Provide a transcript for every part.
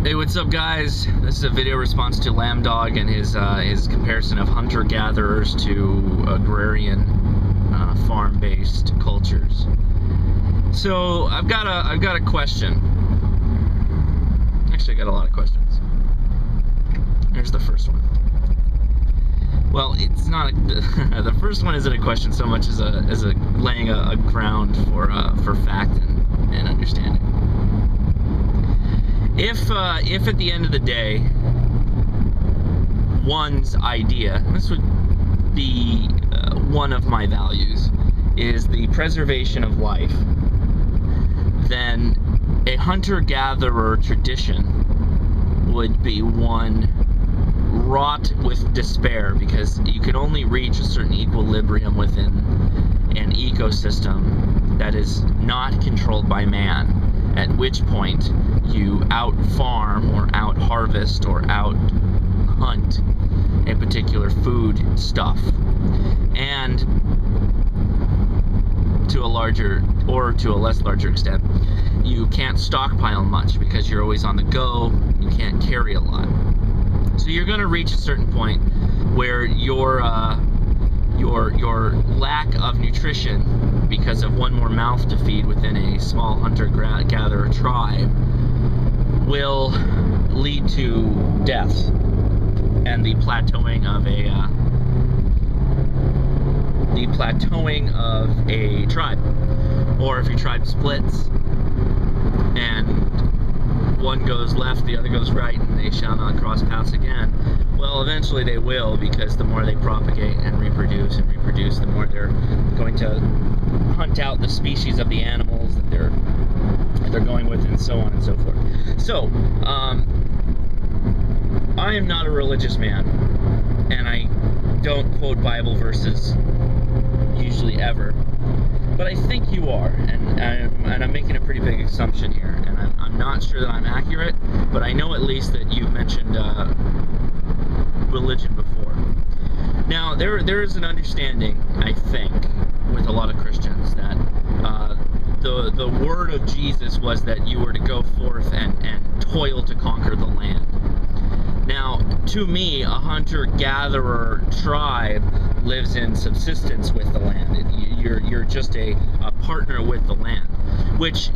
Hey, what's up, guys? This is a video response to Lamb Dog and his comparison of hunter-gatherers to agrarian, farm-based cultures. So I've got a question. Actually, I got a lot of questions. Here's the first one. Well, it's not the first one isn't a question so much as a laying a ground for fact and understanding. If at the end of the day, one's idea, and this would be one of my values, is the preservation of life, then a hunter-gatherer tradition would be one wrought with despair, because you can only reach a certain equilibrium within an ecosystem that is not controlled by man, at which point you out-farm or out-harvest or out-hunt a particular food stuff. And to a larger or to a less larger extent, you can't stockpile much because you're always on the go, you can't carry a lot. So you're going to reach a certain point where your lack of nutrition, because of one more mouth to feed within a small hunter-gatherer tribe, will lead to death and the plateauing of a tribe. Or if your tribe splits and one goes left, the other goes right, and they shall not cross paths again. Well, eventually they will, because the more they propagate and reproduce, the more they're going to hunt out the species of the animals that they're going with, and so on and so forth. So, I am not a religious man, and I don't quote Bible verses usually ever, but I think you are, and I'm making a pretty big assumption here, and I'm not sure that I'm accurate, but I know at least that you mentioned religion before. Now, there is an understanding, I think, with a lot of Christians that the word of Jesus was that you were to go forth and toil to conquer the land. Now, to me, a hunter-gatherer tribe lives in subsistence with the land. You're just a partner with the land, which,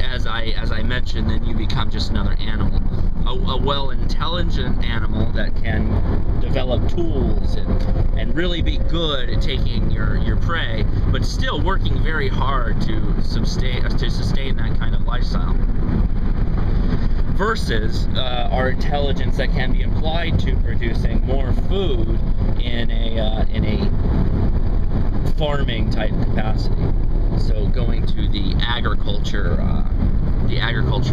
as I mentioned, then you become just another animal. A well-intelligent animal that can develop tools and really be good at taking your prey, but still working very hard to sustain that kind of lifestyle. Versus our intelligence that can be applied to producing more food in a farming type capacity. So going to the agriculture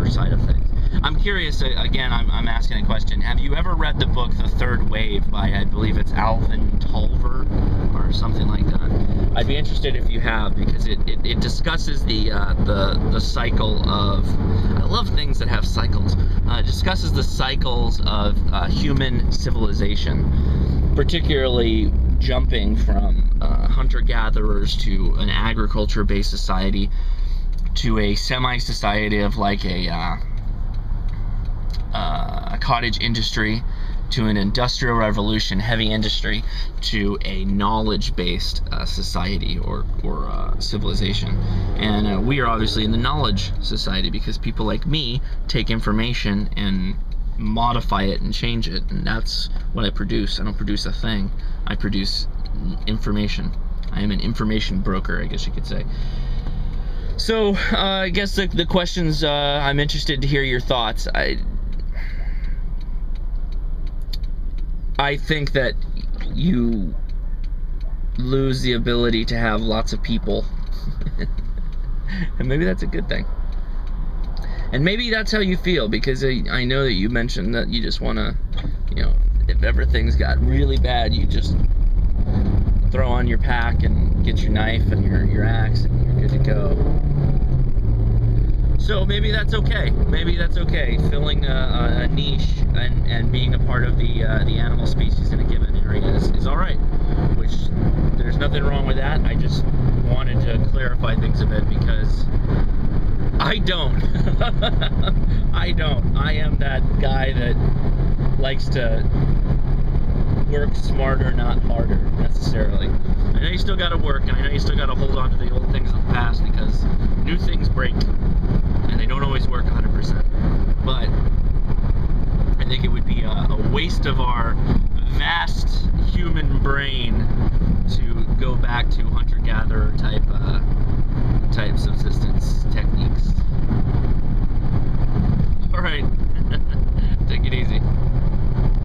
side of things. I'm curious, again, I'm asking a question. Have you ever read the book The Third Wave by, I believe it's Alvin Tolver or something like that? I'd be interested if you have, because it discusses the cycle of, I love things that have cycles. It discusses the cycles of human civilization, particularly jumping from hunter-gatherers to an agriculture-based society to a semi-society of like a cottage industry, to an industrial revolution, heavy industry, to a knowledge-based society or civilization. And we are obviously in the knowledge society, because people like me take information and modify it and change it, and that's what I produce. I don't produce a thing. I produce information. I am an information broker, I guess you could say. So, I guess the questions, I'm interested to hear your thoughts. I think that you lose the ability to have lots of people. And maybe that's a good thing. And maybe that's how you feel, because I know that you mentioned that you just want to, if everything's got really bad, you just throw on your pack and get your knife and your axe and you're good to go. So maybe that's okay. Maybe that's okay. Filling a niche and being a part of the animal species in a given area is all right. Which, there's nothing wrong with that. I just wanted to clarify things a bit, because I don't. I don't. I am that guy that likes to work smarter, not harder, necessarily. I know you still gotta work, and I know you still gotta hold on to the old things of the past, because new things break, and they don't always work 100%. But I think it would be a waste of our vast human brain to go back to hunter-gatherer types of systems.